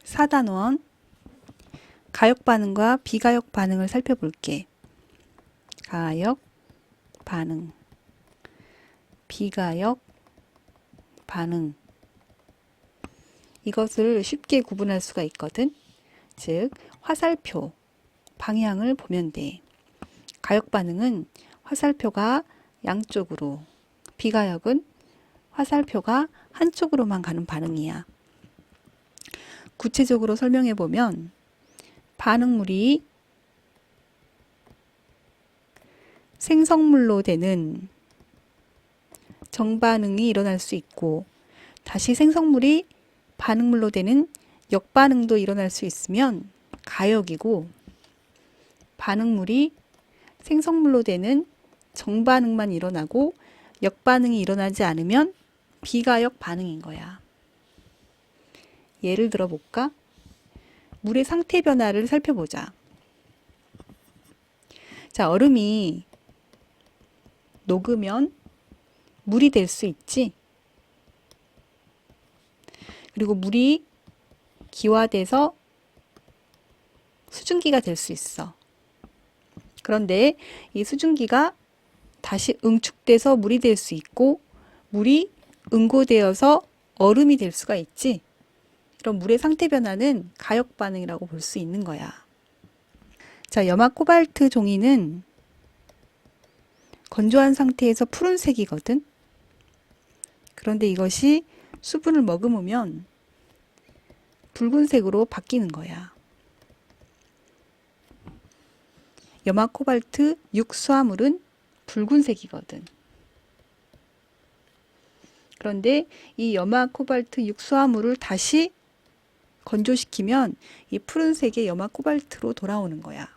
4단원 가역 반응과 비가역 반응을 살펴볼게. 가역 반응, 비가역 반응. 이것을 쉽게 구분할 수가 있거든. 즉, 화살표 방향을 보면 돼. 가역 반응은 화살표가 양쪽으로, 비가역은 화살표가 한쪽으로만 가는 반응이야. 구체적으로 설명해 보면 반응물이 생성물로 되는 정반응이 일어날 수 있고, 다시 생성물이 반응물로 되는 역반응도 일어날 수 있으면 가역이고, 반응물이 생성물로 되는 정반응만 일어나고 역반응이 일어나지 않으면 비가역 반응인 거야. 예를 들어 볼까? 물의 상태 변화를 살펴보자. 자, 얼음이 녹으면 물이 될 수 있지. 그리고 물이 기화돼서 수증기가 될 수 있어. 그런데 이 수증기가 다시 응축돼서 물이 될 수 있고, 물이 응고되어서 얼음이 될 수가 있지. 이런 물의 상태 변화는 가역 반응이라고 볼 수 있는 거야. 자, 염화 코발트 종이는 건조한 상태에서 푸른색이거든. 그런데 이것이 수분을 머금으면 붉은색으로 바뀌는 거야. 염화 코발트 육수화물은 붉은색이거든. 그런데 이 염화 코발트 육수화물을 다시 건조시키면 이 푸른색의 염화 코발트로 돌아오는 거야.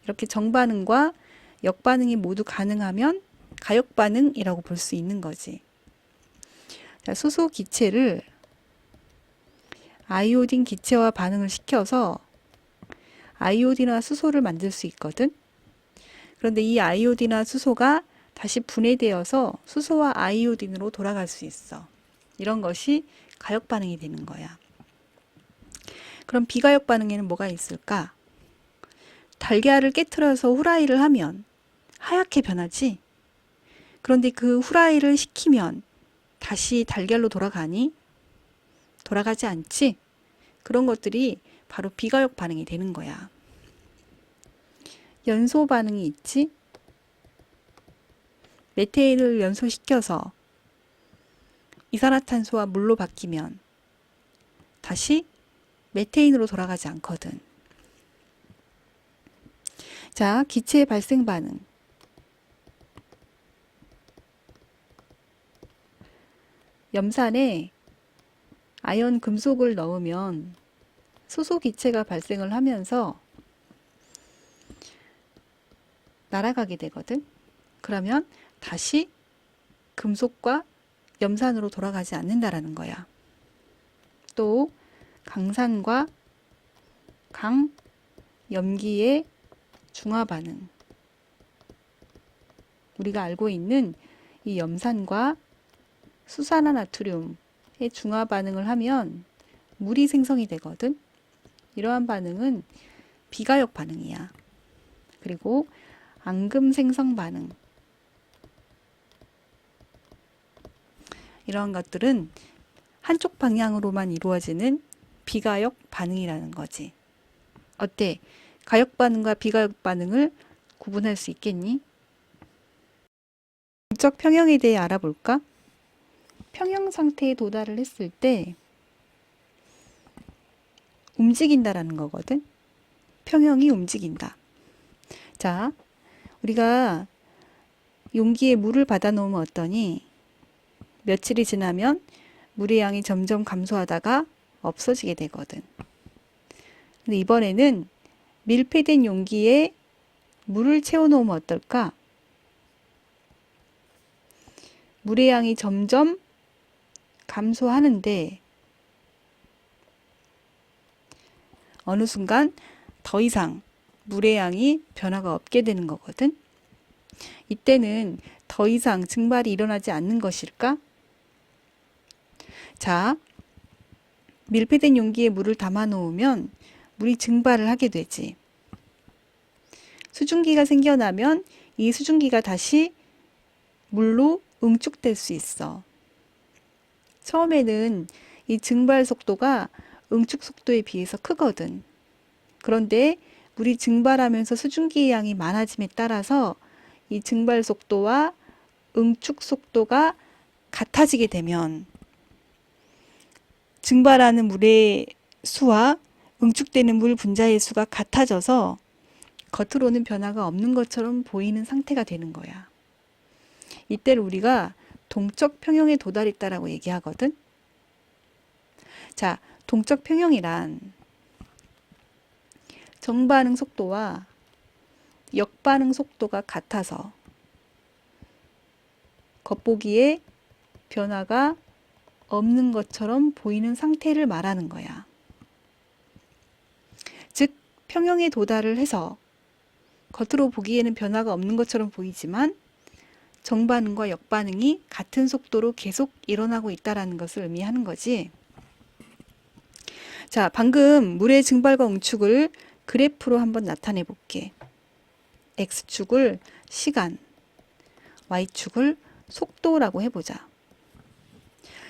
이렇게 정반응과 역반응이 모두 가능하면 가역반응이라고 볼 수 있는 거지. 자, 수소 기체를 아이오딘 기체와 반응을 시켜서 아이오딘과 수소를 만들 수 있거든. 그런데 이 아이오딘과 수소가 다시 분해되어서 수소와 아이오딘으로 돌아갈 수 있어. 이런 것이 가역 반응이 되는 거야. 그럼 비가역 반응에는 뭐가 있을까? 달걀을 깨트려서 후라이를 하면 하얗게 변하지? 그런데 그 후라이를 식히면 다시 달걀로 돌아가니? 돌아가지 않지? 그런 것들이 바로 비가역 반응이 되는 거야. 연소 반응이 있지? 메테인을 연소시켜서 이산화탄소와 물로 바뀌면 다시 메테인으로 돌아가지 않거든. 자, 기체 발생 반응. 염산에 아연 금속을 넣으면 수소 기체가 발생을 하면서 날아가게 되거든. 그러면 다시 금속과 염산으로 돌아가지 않는다라는 거야. 또 강산과 강염기의 중화 반응. 우리가 알고 있는 이 염산과 수산화나트륨의 중화 반응을 하면 물이 생성이 되거든. 이러한 반응은 비가역 반응이야. 그리고 앙금 생성 반응. 이러한 것들은 한쪽 방향으로만 이루어지는 비가역 반응이라는 거지. 어때? 가역 반응과 비가역 반응을 구분할 수 있겠니? 물적 평형에 대해 알아볼까? 평형 상태에 도달을 했을 때 움직인다라는 거거든. 평형이 움직인다. 자, 우리가 용기에 물을 받아 놓으면 어떠니? 며칠이 지나면 물의 양이 점점 감소하다가 없어지게 되거든. 근데 이번에는 밀폐된 용기에 물을 채워 놓으면 어떨까? 물의 양이 점점 감소하는데 어느 순간 더 이상 물의 양이 변화가 없게 되는 거거든. 이때는 더 이상 증발이 일어나지 않는 것일까? 자, 밀폐된 용기에 물을 담아 놓으면 물이 증발을 하게 되지. 수증기가 생겨나면 이 수증기가 다시 물로 응축될 수 있어. 처음에는 이 증발 속도가 응축 속도에 비해서 크거든. 그런데 물이 증발하면서 수증기의 양이 많아짐에 따라서 이 증발 속도와 응축 속도가 같아지게 되면 증발하는 물의 수와 응축되는 물 분자의 수가 같아져서 겉으로는 변화가 없는 것처럼 보이는 상태가 되는 거야. 이때를 우리가 동적 평형에 도달했다라고 얘기하거든. 자, 동적 평형이란 정반응 속도와 역반응 속도가 같아서 겉보기에 변화가 없는 것처럼 보이는 상태를 말하는 거야. 즉, 평형에 도달을 해서 겉으로 보기에는 변화가 없는 것처럼 보이지만 정반응과 역반응이 같은 속도로 계속 일어나고 있다는 것을 의미하는 거지. 자, 방금 물의 증발과 응축을 그래프로 한번 나타내 볼게. X축을 시간, Y축을 속도라고 해보자.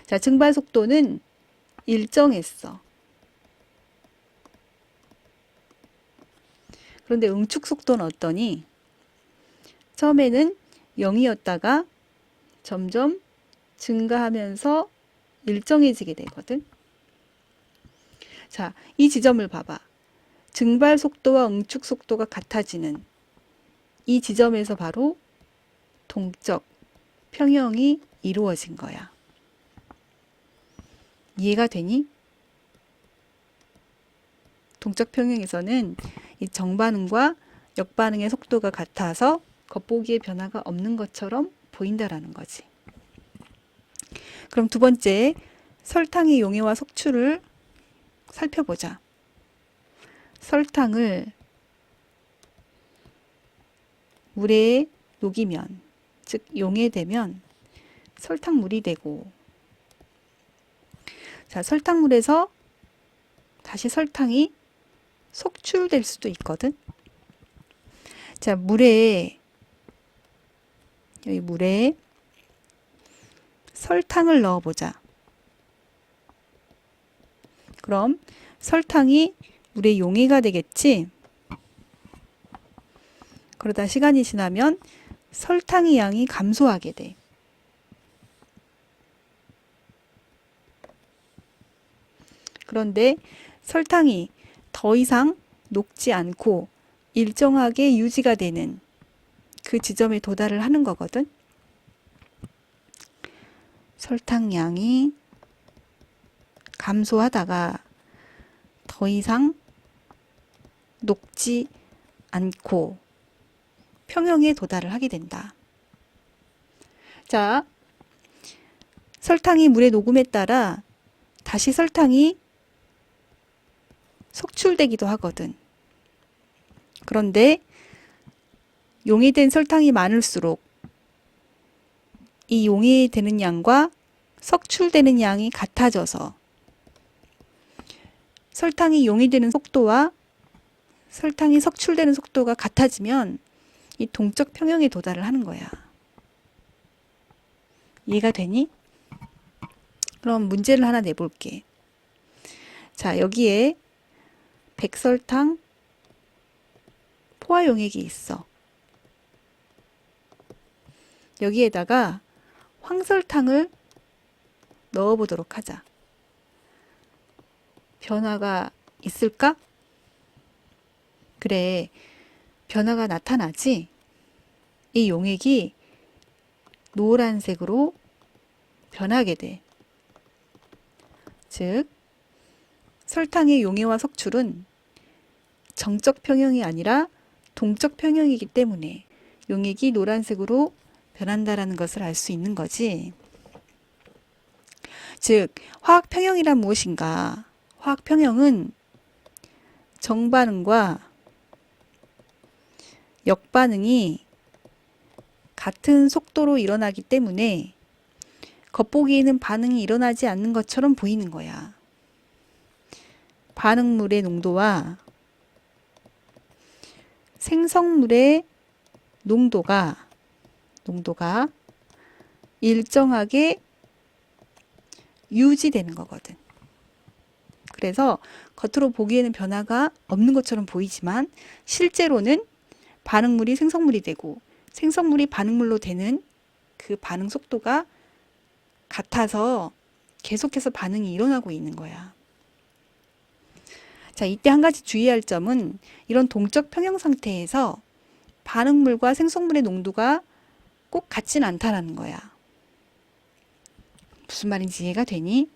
자, 증발 속도는 일정했어. 그런데 응축 속도는 어떠니? 처음에는 0이었다가 점점 증가하면서 일정해지게 되거든. 자, 이 지점을 봐봐. 증발 속도와 응축 속도가 같아지는 이 지점에서 바로 동적 평형이 이루어진 거야. 이해가 되니? 동적 평형에서는 이 정반응과 역반응의 속도가 같아서 겉보기에 변화가 없는 것처럼 보인다라는 거지. 그럼 두 번째, 설탕의 용해와 속출을 살펴보자. 설탕을 물에 녹이면, 즉 용해되면 설탕물이 되고, 자, 설탕물에서 다시 설탕이 속출될 수도 있거든. 자, 여기 물에 설탕을 넣어보자. 그럼 설탕이 물의 용해가 되겠지? 그러다 시간이 지나면 설탕의 양이 감소하게 돼. 그런데 설탕이 더 이상 녹지 않고 일정하게 유지가 되는 그 지점에 도달을 하는 거거든. 설탕량이 감소하다가 더 이상 녹지 않고 평형에 도달을 하게 된다. 자, 설탕이 물에 녹음에 따라 다시 설탕이 속출되기도 하거든. 그런데 용해된 설탕이 많을수록 이 용해되는 양과 석출되는 양이 같아져서 설탕이 용해되는 속도와 설탕이 석출되는 속도가 같아지면 이 동적 평형에 도달을 하는 거야. 이해가 되니? 그럼 문제를 하나 내볼게. 자, 여기에 백설탕 포화 용액이 있어. 여기에다가 황설탕을 넣어보도록 하자. 변화가 있을까? 그래, 변화가 나타나지? 이 용액이 노란색으로 변하게 돼. 즉, 설탕의 용해와 석출은 정적 평형이 아니라 동적 평형이기 때문에 용액이 노란색으로 변한다라는 것을 알 수 있는 거지. 즉, 화학 평형이란 무엇인가? 화학 평형은 정반응과 역반응이 같은 속도로 일어나기 때문에 겉보기에는 반응이 일어나지 않는 것처럼 보이는 거야. 반응물의 농도와 생성물의 농도가 일정하게 유지되는 거거든. 그래서 겉으로 보기에는 변화가 없는 것처럼 보이지만 실제로는 반응물이 생성물이 되고 생성물이 반응물로 되는 그 반응 속도가 같아서 계속해서 반응이 일어나고 있는 거야. 자, 이때 한 가지 주의할 점은 이런 동적 평형 상태에서 반응물과 생성물의 농도가 꼭 같진 않다라는 거야. 무슨 말인지 이해가 되니?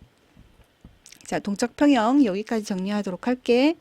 자, 동적 평형 여기까지 정리하도록 할게.